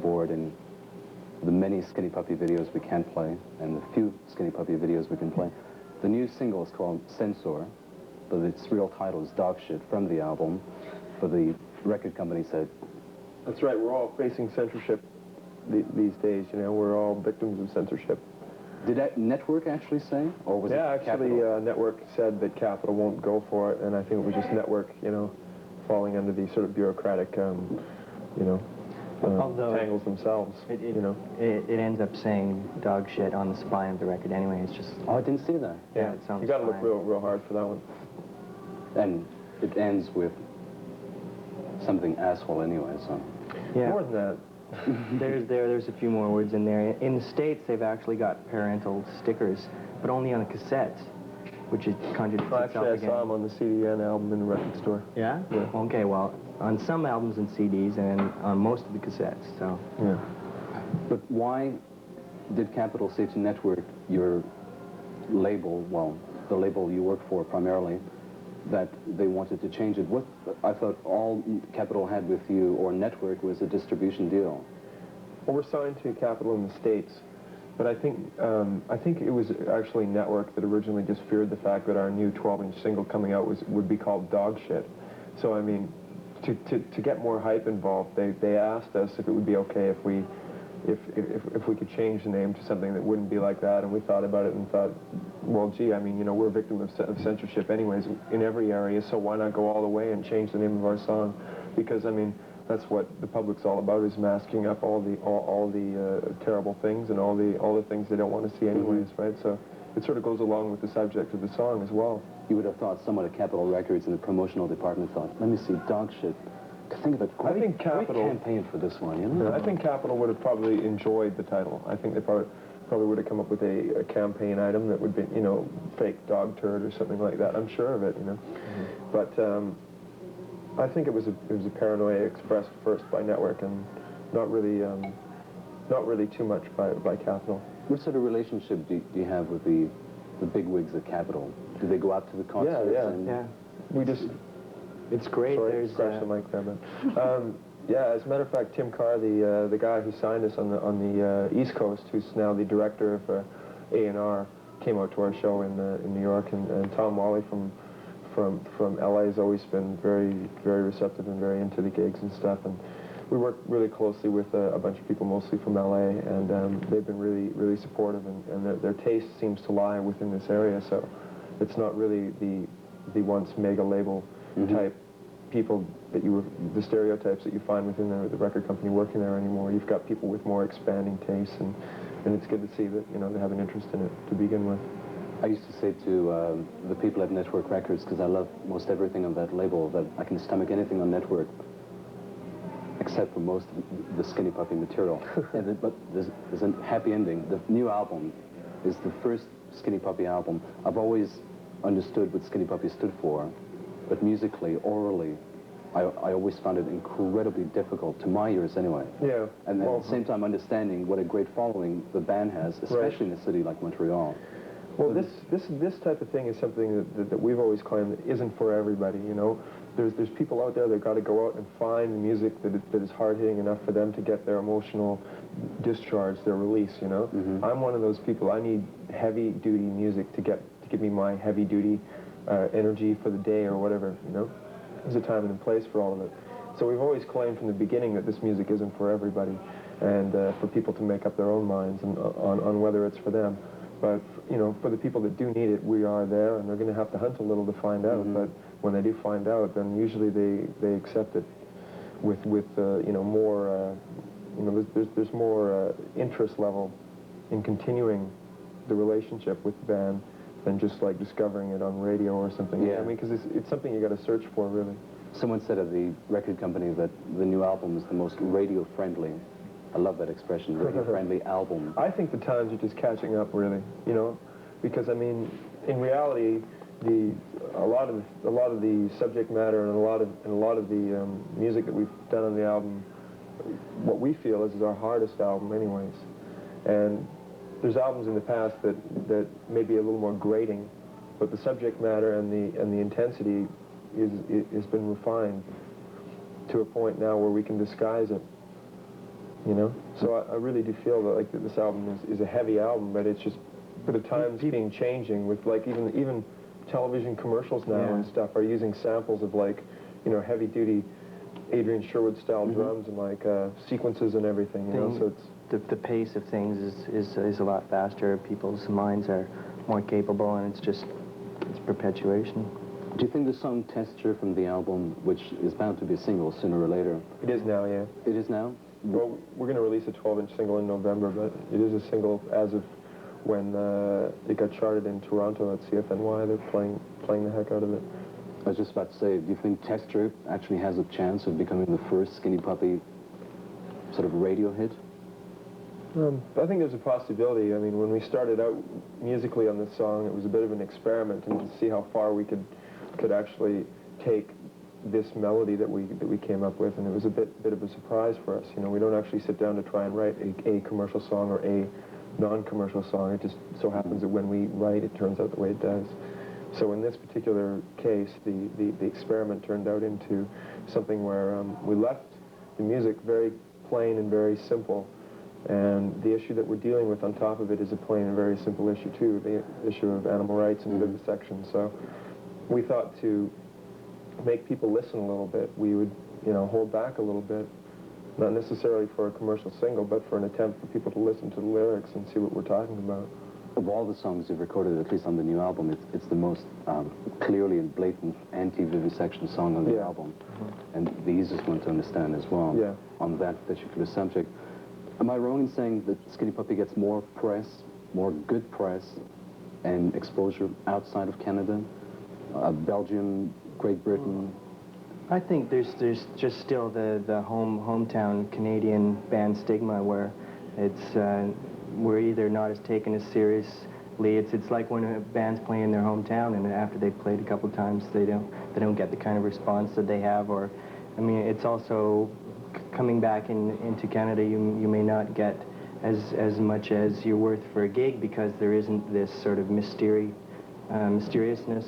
board in the many Skinny Puppy videos we can play, and the few Skinny Puppy videos we can play. The new single is called Censor, but its real title is Dog Shit from the album. But the record company said... That's right, we're all facing censorship these days, you know, we're all victims of censorship. Did that Network actually say, or was it actually, Network said that Capitol won't go for it, and I think it was just Network, you know, falling under the sort of bureaucratic, you know, tangles themselves, you know. It ends up saying dog shit on the spine of the record anyway. It's just... Oh, I didn't see that. Yeah, it sounds You got to look fine. real hard for that one. And it ends with something asshole anyway, so... Yeah. More than that. There's a few more words in there. In the States, they've actually got parental stickers, but only on the cassettes, which is contradicts itself Actually, I again. saw them on the CDN album in the record store. Yeah? Yeah. Okay, well, on some albums and CDs and on most of the cassettes, so... Yeah. But why did Capitol say to Network, your label, well, the label you work for primarily, that they wanted to change it? What I thought all Capitol had with you or Network was a distribution deal. Well, we're signed to Capitol in the States, but I think it was actually Network that originally just feared the fact that our new 12-inch single coming out would be called Dog Shit. So I mean, to get more hype involved, they asked us if it would be okay if we could change the name to something that wouldn't be like that, and we thought about it and thought, well, gee, I mean, you know, we're a victim of censorship anyways in every area, so why not go all the way and change the name of our song? Because, I mean, that's what the public's all about, is masking up all the terrible things and all the things they don't want to see anyways, right? So it sort of goes along with the subject of the song as well. You would have thought someone at Capitol Records in the promotional department thought, let me see, Dog Shit. Think of a great campaign for this one, you know? I think Capitol would have probably enjoyed the title. I think they probably would have come up with a campaign item that would be, you know, fake dog turd or something like that. I'm sure of it, you know. But I think it was a paranoia expressed first by Network and not really too much by Capitol. What sort of relationship do you have with the bigwigs at Capitol? Do they go out to the concerts? Yeah. We just... It's great. Sorry, scratch the mic there, man. Yeah, as a matter of fact, Tim Carr, the guy who signed us on the East Coast, who's now the director of A&R, came out to our show in New York, and Tom Wally from LA has always been very, very receptive and very into the gigs and stuff, and we work really closely with a bunch of people, mostly from LA, and they've been really, really supportive, and their taste seems to lie within this area, so it's not really the once mega label type people that the stereotypes that you find within the record company working there anymore. You've got people with more expanding tastes, and it's good to see that, you know, they have an interest in it to begin with. I used to say to the people at Network Records, because I love most everything on that label, that I can stomach anything on Network, except for most of the Skinny Puppy material. But there's a happy ending. The new album is the first Skinny Puppy album. I've always understood what Skinny Puppy stood for, but musically, orally, I always found it incredibly difficult, to my ears anyway. Yeah. And at the same time understanding what a great following the band has, especially in a city like Montreal. Well, this type of thing is something that we've always claimed that isn't for everybody, you know. There's people out there that got to go out and find the music that is hard-hitting enough for them to get their emotional discharge, their release, you know. I'm one of those people. I need heavy-duty music to give me my heavy-duty energy for the day or whatever, you know. There's a time and a place for all of it. So we've always claimed from the beginning that this music isn't for everybody, and for people to make up their own minds on whether it's for them. But, you know, for the people that do need it, we are there, and they're going to have to hunt a little to find out. But when they do find out, then usually they accept it with you know, more, you know, there's more interest level in continuing the relationship with the band than just like discovering it on radio or something. Yeah. I mean, because it's something you got to search for, really. Someone said of the record company that the new album is the most radio-friendly. I love that expression, radio-friendly album. I think the times are just catching up, really, you know, because, I mean, in reality, a lot of the subject matter and a lot of the music that we've done on the album, what we feel is our hardest album anyways. And there's albums in the past that may be a little more grating, but the subject matter and the intensity has been refined to a point now where we can disguise it you know? So I really do feel that like that this album is a heavy album, but it's just, for the times being changing with like even television commercials now and stuff are using samples of like, you know, heavy duty Adrian Sherwood style drums and like sequences and everything, you know, so it's... The pace of things is a lot faster. People's minds are more capable, and it's perpetuation. Do you think the song Texture from the album, which is bound to be a single sooner or later... It is now, yeah. It is now? Well, we're going to release a 12-inch single in November, but it is a single as of when it got charted in Toronto at CFNY. They're playing the heck out of it. I was just about to say, do you think Texture actually has a chance of becoming the first Skinny Puppy sort of radio hit? I think there's a possibility. I mean, when we started out musically on this song, it was a bit of an experiment and to see how far we could actually take this melody that we came up with, and it was a bit of a surprise for us. You know, we don't actually sit down to try and write a commercial song or a non-commercial song. It just so happens that when we write, it turns out the way it does. So in this particular case, the experiment turned out into something where we left the music very plain and very simple. And the issue that we're dealing with on top of it is a plain and very simple issue too, the issue of animal rights and vivisection. So we thought to make people listen a little bit, we would, you know, hold back a little bit, not necessarily for a commercial single, but for an attempt for people to listen to the lyrics and see what we're talking about. Of all the songs you've recorded, at least on the new album, it's the most clearly and blatant anti-vivisection song on the album. And the easiest one to understand as well on that particular subject. Am I wrong in saying that Skinny Puppy gets more press, more good press, and exposure outside of Canada? Belgium, Great Britain? I think there's just still the hometown Canadian band stigma where it's we're either not as taken as seriously. It's like when a band's playing in their hometown and after they've played a couple times they don't get the kind of response that they have. Or I mean, it's also coming back into Canada, you may not get as much as you're worth for a gig because there isn't this sort of mysteriousness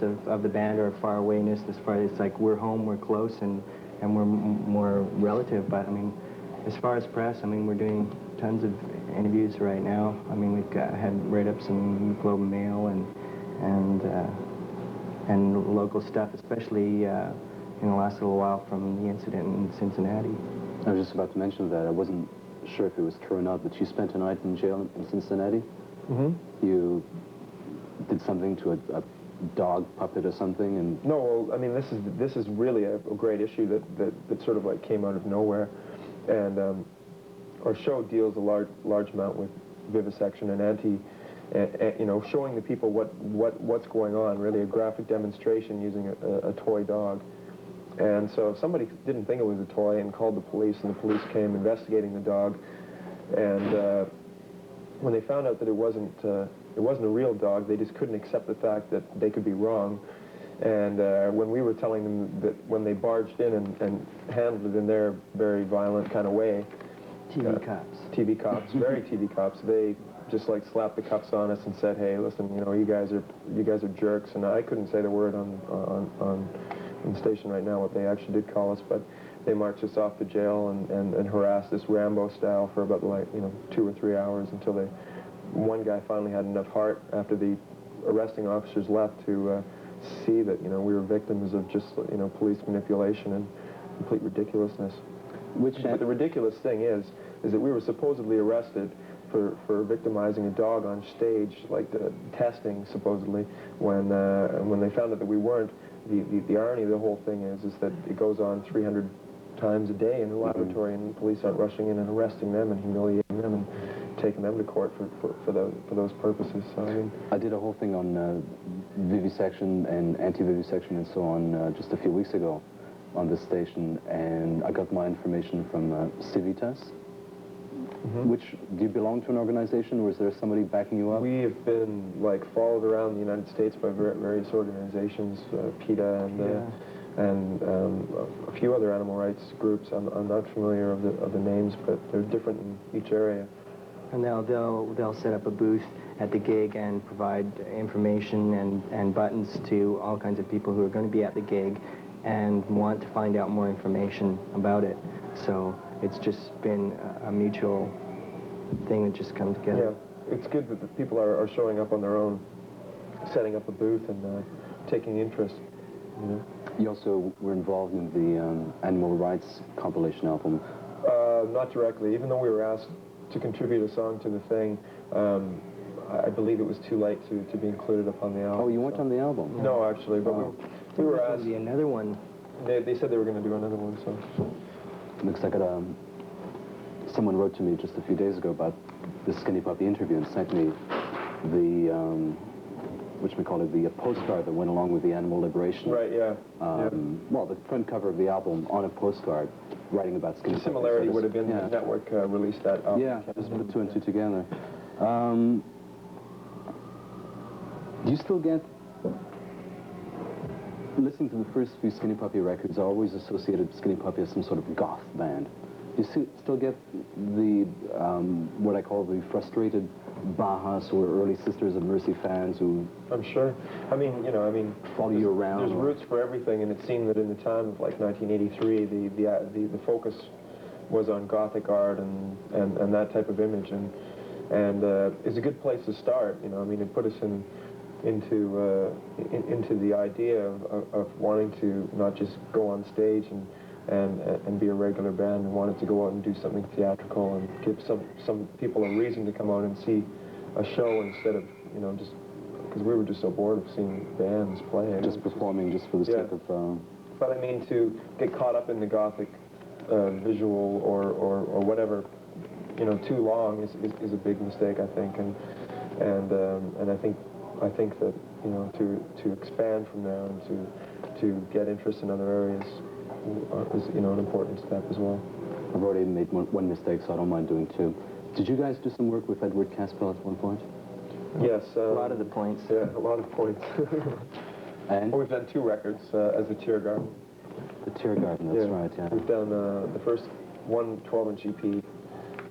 of the band or far-awayness. As far as it's like we're home, we're close, and we're more relative. But I mean, as far as press, I mean, we're doing tons of interviews right now. I mean, we've had write-ups in Globe and Mail and local stuff, especially in the last little while from the incident in Cincinnati. I was just about to mention that. I wasn't sure if it was true or not, but you spent a night in jail in Cincinnati. You did something to a dog puppet or something, and... No, well, I mean, this is really a great issue that sort of like came out of nowhere. And our show deals a large amount with vivisection and you know, showing the people what's going on, really a graphic demonstration using a toy dog. And so somebody didn't think it was a toy and called the police, and the police came investigating the dog. And when they found out that it wasn't a real dog, they just couldn't accept the fact that they could be wrong. And when we were telling them that when they barged in and handled it in their very violent kind of way, TV cops, very TV cops, they just like slapped the cuffs on us and said, "Hey, listen, you know, you guys are jerks." And I couldn't say the word on the station right now what they actually did call us, but they marched us off to jail and harassed us Rambo style for about, like, you know, 2 or 3 hours until one guy finally had enough heart after the arresting officers left to see that, you know, we were victims of just, you know, police manipulation and complete ridiculousness. But the ridiculous thing is that we were supposedly arrested for victimizing a dog on stage, like the testing supposedly, when they found out that we weren't. The irony of the whole thing is that it goes on 300 times a day in the laboratory, and the police aren't rushing in and arresting them and humiliating them and taking them to court for those purposes. So, I mean, I did a whole thing on vivisection and anti-vivisection and so on just a few weeks ago on this station, and I got my information from Civitas. Which, do you belong to an organization, or is there somebody backing you up? We have been, like, followed around the United States by various organizations, PETA and a few other animal rights groups. I'm not familiar of the names, but they're different in each area. And they'll set up a booth at the gig and provide information and buttons to all kinds of people who are going to be at the gig and want to find out more information about it. So it's just been a mutual thing that just come together. Yeah, it's good that the people are showing up on their own, setting up a booth and taking interest. You know? You also were involved in the animal rights compilation album. Not directly, even though we were asked to contribute a song to the thing. I believe it was too late to be included upon the album. Oh, you weren't on the album? No, actually, but we were asked. Be another one. They said they were going to do another one, so. Looks like someone wrote to me just a few days ago about the Skinny Puppy interview and sent me the, the postcard that went along with the Animal Liberation. Right, yeah. Well, the front cover of the album on a postcard writing about Skinny Puppy. The similarity would have been the network released that album. Yeah, just put two and two together. Do you still get... Listening to the first few Skinny Puppy records, I always associated Skinny Puppy as some sort of goth band. Do you still get the, what I call the frustrated Bajas or early Sisters of Mercy fans who... I'm sure. I mean, follow you around? There's roots for everything, and it seemed that in the time of like 1983, the focus was on Gothic art and that type of image, and it's a good place to start. It put us into the idea of wanting to not just go on stage and be a regular band, and wanted to go out and do something theatrical and give some people a reason to come out and see a show instead of just because we were just so bored of seeing bands play. Just performing just for the sake of... But I mean, to get caught up in the Gothic visual or whatever, too long is a big mistake, I think, and I think that to expand from there and to get interest in other areas is an important step as well. I've already made one mistake, so I don't mind doing two. Did you guys do some work with Edward Caspel at one point? Yes. A lot of the points. Yeah, a lot of points. And? Well, we've done two records as the Tear Garden. The Tear Garden, that's right, yeah. We've done the first one 12-inch EP,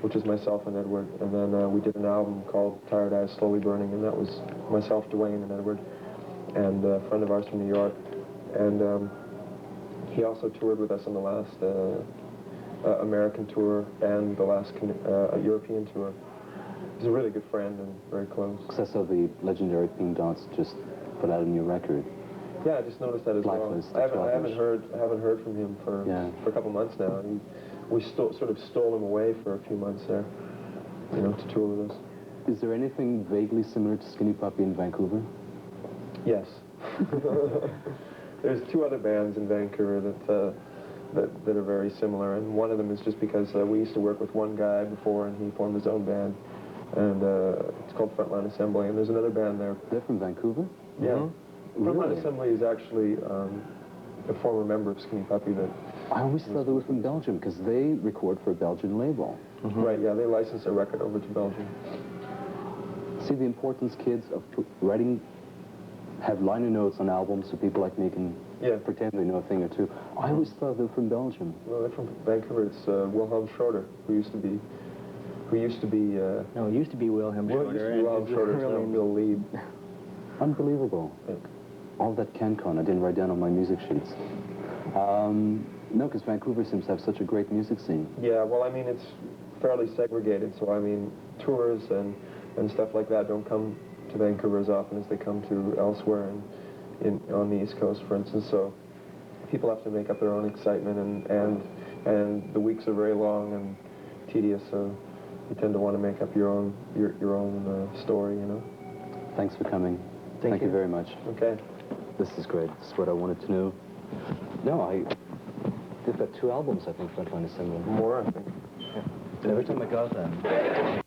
which is myself and Edward, and then we did an album called Tired Eyes Slowly Burning, and that was myself, Dwayne, and Edward, and a friend of ours from New York. And he also toured with us on the last American tour and the last European tour. He's a really good friend and very close. Because I saw the legendary Pink Dots just put out a new record. Yeah, I just noticed that as Blacklist, well. I haven't heard from him for a couple months now. We sort of stole him away for a few months there, to tour with us. Is there anything vaguely similar to Skinny Puppy in Vancouver? Yes. There's two other bands in Vancouver that are very similar, and one of them is just because we used to work with one guy before, and he formed his own band, and it's called Frontline Assembly, and there's another band there. They're from Vancouver? Yeah. Mm-hmm. Frontline Really? Assembly is actually a former member of Skinny Puppy that... I always thought they were from Belgium, because they record for a Belgian label. Mm-hmm. Right, yeah, they licensed their record over to Belgium. See the importance, kids, of have liner notes on albums so people like me can pretend they know a thing or two. I always thought they were from Belgium. Well, they're from Vancouver. It's Wilhelm Schroeder, who used to be... No, it used to be Wilhelm Schroeder. Well, it used to be Wilhelm Schroeder, it's now Bill Lieb. Unbelievable. Yeah. All that CanCon I didn't write down on my music sheets. No, because Vancouver seems to have such a great music scene. Yeah, well, I mean, it's fairly segregated, so I mean, tours and stuff like that don't come to Vancouver as often as they come to elsewhere on the East Coast, for instance. So people have to make up their own excitement, and the weeks are very long and tedious. So you tend to want to make up your own story, Thanks for coming. Thank you very much. Okay. This is great. This is what I wanted to know. No, they've got 2 albums, I think, Frontline Assembly. More, I think. Yeah. And every time I got them,